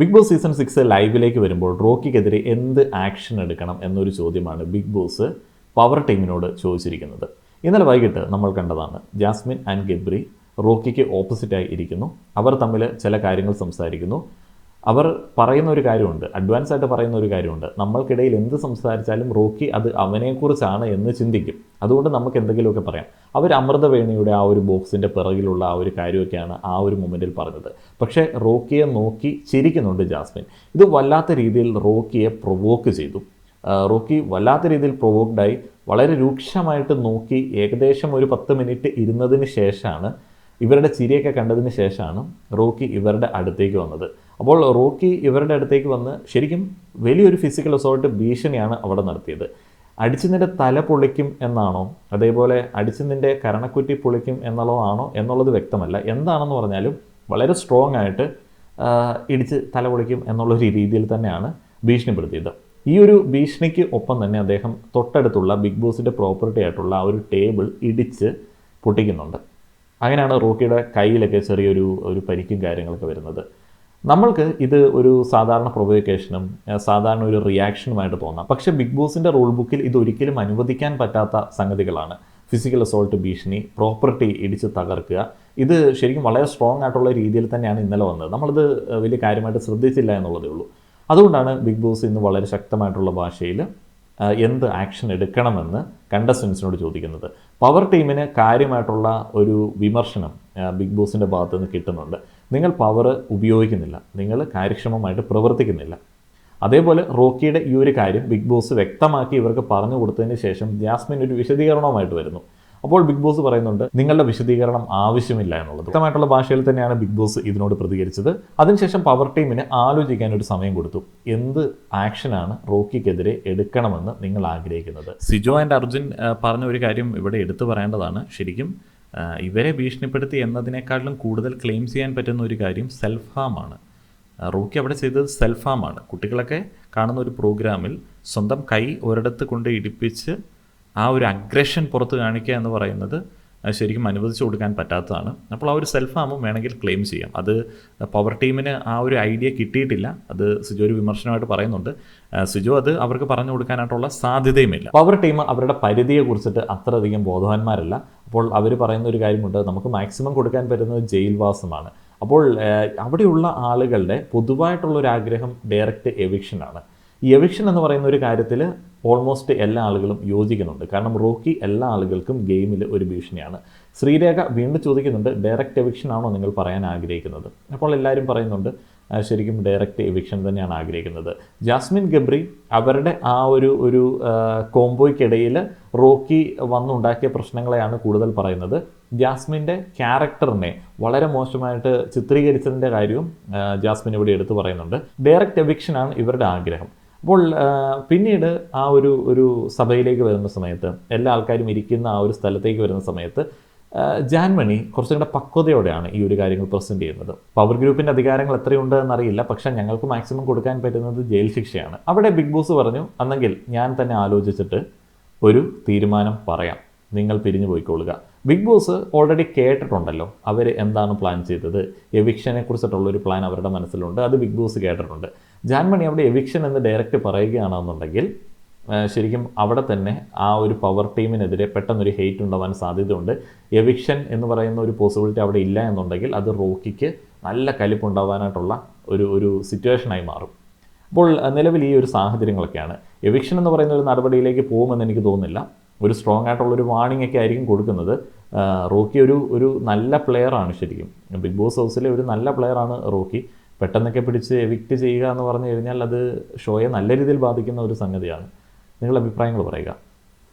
Big boss season 6 ലൈവിലേക്ക് വരുമ്പോൾ റോക്കിക്കെതിരെ എന്ത് ആക്ഷൻ എടുക്കണം എന്നൊരു ചോദ്യമാണ് ബിഗ് ബോസ് പവർ ടീമിനോട് ചോദിച്ചിരിക്കുന്നത്. ഇന്നലെ വൈകിട്ട് നമ്മൾ കണ്ടതാണ്. ജാസ്മിൻ ആൻഡ് ഗബ്രി റോക്കിക്ക് ഓപ്പോസിറ്റായി ഇരിക്കുന്നു. അവർ തമ്മിൽ ചില കാര്യങ്ങൾ സംസാരിക്കുന്നു. അവർ പറയുന്ന ഒരു കാര്യമുണ്ട്, അഡ്വാൻസ് ആയിട്ട് പറയുന്ന ഒരു കാര്യമുണ്ട്. നമ്മൾക്കിടയിൽ എന്ത് സംസാരിച്ചാലും റോക്കി അത് അവനെക്കുറിച്ചാണ് എന്ന് ചിന്തിക്കും. അതുകൊണ്ട് നമുക്ക് എന്തെങ്കിലുമൊക്കെ പറയാം. അവർ അമൃതവേണിയുടെ ആ ഒരു ബോക്സിൻ്റെ പിറകിലുള്ള ആ ഒരു കാര്യമൊക്കെയാണ് ആ ഒരു മൊമെൻറ്റിൽ പറഞ്ഞത്. പക്ഷേ റോക്കിയെ നോക്കി ചിരിക്കുന്നുണ്ട് ജാസ്മിൻ. ഇത് വല്ലാത്ത രീതിയിൽ റോക്കിയെ പ്രൊവോക്ക് ചെയ്തു. റോക്കി വല്ലാത്ത രീതിയിൽ പ്രൊവോക്ഡായി വളരെ രൂക്ഷമായിട്ട് നോക്കി. ഏകദേശം ഒരു 10 മിനിറ്റ് ഇരുന്നതിന് ശേഷമാണ്, ഇവരുടെ ചിരിയൊക്കെ കണ്ടതിന് ശേഷമാണ് റോക്കി ഇവരുടെ അടുത്തേക്ക് വന്നത്. അപ്പോൾ റോക്കി ഇവരുടെ അടുത്തേക്ക് വന്ന് ശരിക്കും വലിയൊരു ഫിസിക്കൽ അസോൾട്ട് ഭീഷണിയാണ് അവിടെ നടത്തിയത്. അടിച്ച് നിൻ്റെ തല പൊളിക്കും എന്നാണോ, അതേപോലെ അടിച്ച് നിൻ്റെ കരണക്കുറ്റി പൊളിക്കും എന്നുള്ളതാണോ എന്നുള്ളത് വ്യക്തമല്ല. എന്താണെന്ന് പറഞ്ഞാലും വളരെ സ്ട്രോങ് ആയിട്ട് ഇടിച്ച് തല പൊളിക്കും എന്നുള്ളൊരു രീതിയിൽ തന്നെയാണ് ഭീഷണിപ്പെടുത്തിയത്. ഈ ഒരു ഭീഷണിക്ക് ഒപ്പം തന്നെ അദ്ദേഹം തൊട്ടടുത്തുള്ള ബിഗ് ബോസിൻ്റെ പ്രോപ്പർട്ടി ആയിട്ടുള്ള ആ ഒരു ടേബിൾ ഇടിച്ച് പൊട്ടിക്കുന്നുണ്ട്. അങ്ങനെയാണ് റോക്കിയുടെ കയ്യിലൊക്കെ ചെറിയൊരു പരിക്കും കാര്യങ്ങളൊക്കെ വരുന്നത്. നമ്മൾക്ക് ഇത് ഒരു സാധാരണ പ്രൊവോക്കേഷനും സാധാരണ ഒരു റിയാക്ഷനുമായിട്ട് തോന്നാം. പക്ഷേ ബിഗ് ബോസിൻ്റെ റൂൾ ബുക്കിൽ ഇതൊരിക്കലും അനുവദിക്കാൻ പറ്റാത്ത സംഗതികളാണ്. ഫിസിക്കൽ അസോൾട്ട് ഭീഷണി, പ്രോപ്പർട്ടി ഇടിച്ച് തകർക്കുക, ഇത് ശരിക്കും വളരെ സ്ട്രോങ് ആയിട്ടുള്ള രീതിയിൽ തന്നെയാണ് ഇന്നലെ വന്നത്. നമ്മളിത് വലിയ കാര്യമായിട്ട് ശ്രദ്ധിച്ചില്ല എന്നുള്ളതേ ഉള്ളൂ. അതുകൊണ്ടാണ് ബിഗ് ബോസ് ഇന്ന് വളരെ ശക്തമായിട്ടുള്ള ഭാഷയിൽ എന്ത് ആക്ഷൻ എടുക്കണമെന്ന് കണ്ടസ്റ്റൻസിനോട് ചോദിക്കുന്നത്. പവർ ടീമിന് കാര്യമായിട്ടുള്ള ഒരു വിമർശനം ബിഗ് ബോസിൻ്റെ ഭാഗത്ത് നിന്ന് കിട്ടുന്നുണ്ട്. നിങ്ങൾ പവർ ഉപയോഗിക്കുന്നില്ല, നിങ്ങൾ കാര്യക്ഷമമായിട്ട് പ്രവർത്തിക്കുന്നില്ല. അതേപോലെ റോക്കിയുടെ ഈ ഒരു കാര്യം ബിഗ് ബോസ് വ്യക്തമാക്കി ഇവർക്ക് പറഞ്ഞു കൊടുത്തതിന് ശേഷം ജാസ്മിൻ ഒരു വിശദീകരണവുമായിട്ട് വരുന്നു. അപ്പോൾ ബിഗ് ബോസ് പറയുന്നുണ്ട് നിങ്ങളുടെ വിശദീകരണം ആവശ്യമില്ല എന്നുള്ളത്. വ്യക്തമായിട്ടുള്ള ഭാഷയിൽ തന്നെയാണ് ബിഗ് ബോസ് ഇതിനോട് പ്രതികരിച്ചത്. അതിനുശേഷം പവർ ടീമിന് ആലോചിക്കാൻ ഒരു സമയം കൊടുത്തു. എന്ത് ആക്ഷനാണ് റോക്കിക്കെതിരെ എടുക്കണമെന്ന് നിങ്ങൾ ആഗ്രഹിക്കുന്നത്? സിജോ ആൻഡ് അർജുൻ പറഞ്ഞ ഒരു കാര്യം ഇവിടെ എടുത്തു പറയേണ്ടതാണ്. ശരിക്കും ഇവരെ ഭീഷണിപ്പെടുത്തി എന്നതിനേക്കാളും കൂടുതൽ ക്ലെയിം ചെയ്യാൻ പറ്റുന്ന ഒരു കാര്യം സെൽഫ് ഹാമാണ്. റോക്കി അവിടെ ചെയ്തത് സെൽഫ് ഹാമാണ്. കുട്ടികളൊക്കെ കാണുന്ന ഒരു പ്രോഗ്രാമിൽ സ്വന്തം കൈ ഒരിടത്ത് കൊണ്ട് ഇടിപ്പിച്ച് ആ ഒരു അഗ്രഷൻ പുറത്ത് കാണിക്കുക എന്ന് പറയുന്നത് ശരിക്കും അനുവദിച്ചു കൊടുക്കാൻ പറ്റാത്തതാണ്. അപ്പോൾ ആ ഒരു സെൽഫ് ഹാമും വേണമെങ്കിൽ ക്ലെയിം ചെയ്യാം. അത് പവർ ടീമിന് ആ ഒരു ഐഡിയ കിട്ടിയിട്ടില്ല. അത് സിജോ ഒരു വിമർശനമായിട്ട് പറയുന്നുണ്ട്. സിജോ അത് അവർക്ക് പറഞ്ഞു കൊടുക്കാനായിട്ടുള്ള സാധ്യതയുമില്ല. പവർ ടീം അവരുടെ പരിധിയെ കുറിച്ചിട്ട് അത്രയധികം ബോധവാന്മാരല്ല. അപ്പോൾ അവർ പറയുന്ന ഒരു കാര്യമുണ്ട്, നമുക്ക് മാക്സിമം കൊടുക്കാൻ പറ്റുന്നത് ജയിൽവാസമാണ്. അപ്പോൾ അവിടെയുള്ള ആളുകളുടെ പൊതുവായിട്ടുള്ളൊരു ആഗ്രഹം ഡയറക്റ്റ് എവിക്ഷനാണ്. ഈ എവിക്ഷൻ എന്ന് പറയുന്ന ഒരു കാര്യത്തിൽ ഓൾമോസ്റ്റ് എല്ലാ ആളുകളും യോജിക്കുന്നുണ്ട്. കാരണം റോക്കി എല്ലാ ആളുകൾക്കും ഗെയിമിൽ ഒരു ഭീഷണിയാണ്. ശ്രീരേഖ വീണ്ടും ചോദിക്കുന്നുണ്ട്, ഡയറക്റ്റ് എവിക്ഷൻ ആണോ നിങ്ങൾ പറയാൻ ആഗ്രഹിക്കുന്നത്? അപ്പോൾ എല്ലാവരും പറയുന്നുണ്ട് ശരിക്കും ഡയറക്റ്റ് എവിക്ഷൻ തന്നെയാണ് ആഗ്രഹിക്കുന്നത്. ജാസ്മിൻ ഗബ്രി അവരുടെ ആ ഒരു കോംബോയ്ക്കിടയിൽ റോക്കി വന്നുണ്ടാക്കിയ പ്രശ്നങ്ങളെയാണ് കൂടുതൽ പറയുന്നത്. ജാസ്മിൻ്റെ ക്യാരക്ടറിനെ വളരെ മോശമായിട്ട് ചിത്രീകരിച്ചതിൻ്റെ കാര്യവും ജാസ്മിൻ ഇവിടെ എടുത്തു പറയുന്നുണ്ട്. ഡയറക്റ്റ് എവിക്ഷനാണ് ഇവരുടെ ആഗ്രഹം. അപ്പോൾ പിന്നീട് ആ ഒരു സഭയിലേക്ക് വരുന്ന സമയത്ത്, എല്ലാ ആൾക്കാരും ഇരിക്കുന്ന ആ ഒരു സ്ഥലത്തേക്ക് വരുന്ന സമയത്ത് ജാൻമണി കുറച്ചും കൂടെ പക്വതയോടെയാണ് ഈ ഒരു കാര്യങ്ങൾ പ്രസൻറ്റ് ചെയ്യുന്നത്. പവർ ഗ്രൂപ്പിൻ്റെ അധികാരങ്ങൾ എത്രയുണ്ട് എന്നറിയില്ല, പക്ഷേ ഞങ്ങൾക്ക് മാക്സിമം കൊടുക്കാൻ പറ്റുന്നത് ജയിൽ ശിക്ഷയാണ്. അവിടെ ബിഗ് ബോസ് പറഞ്ഞു, അന്നെങ്കിൽ ഞാൻ തന്നെ ആലോചിച്ചിട്ട് ഒരു തീരുമാനം പറയാം, നിങ്ങൾ പിരിഞ്ഞു പോയിക്കൊള്ളുക. ബിഗ് ബോസ് ഓൾറെഡി കേട്ടിട്ടുണ്ടല്ലോ അവർ എന്താണ് പ്ലാൻ ചെയ്തത്. എവിക്ഷനെ കുറിച്ചിട്ടുള്ളൊരു പ്ലാൻ അവരുടെ മനസ്സിലുണ്ട്. അത് ബിഗ് ബോസ് കേട്ടിട്ടുണ്ട്. ജാൻമണി അവിടെ എവിക്ഷൻ എന്ന് ഡയറക്റ്റ് പറയുകയാണെന്നുണ്ടെങ്കിൽ ശരിക്കും അവിടെ തന്നെ ആ ഒരു പവർ ടീമിനെതിരെ പെട്ടെന്നൊരു ഹെയ്റ്റ് ഉണ്ടാവാൻ സാധ്യതയുണ്ട്. എവിക്ഷൻ പറയുന്ന ഒരു പോസിബിലിറ്റി അവിടെ ഇല്ല എന്നുണ്ടെങ്കിൽ അത് റോക്കിക്ക് നല്ല കലിപ്പുണ്ടാവാനായിട്ടുള്ള ഒരു സിറ്റുവേഷനായി മാറും. അപ്പോൾ നിലവിൽ ഈ ഒരു സാഹചര്യങ്ങളൊക്കെയാണ്. എവിക്ഷൻ എന്ന് പറയുന്ന ഒരു നടപടിയിലേക്ക് പോകുമെന്ന് എനിക്ക് തോന്നുന്നില്ല. ഒരു സ്ട്രോങ് ആയിട്ടുള്ളൊരു വാർണിംഗ് ഒക്കെ ആയിരിക്കും കൊടുക്കുന്നത്. റോക്കി ഒരു നല്ല പ്ലെയറാണ്. ശരിക്കും ബിഗ് ബോസ് ഹൗസിലെ ഒരു നല്ല പ്ലെയറാണ് റോക്കി. പെട്ടെന്നൊക്കെ പിടിച്ച് എവിക്റ്റ് ചെയ്യുക എന്ന് പറഞ്ഞു കഴിഞ്ഞാൽ അത് ഷോയെ നല്ല രീതിയിൽ ബാധിക്കുന്ന ഒരു സംഗതിയാണ്. നിങ്ങളുടെ അഭിപ്രായങ്ങൾ പറയുക.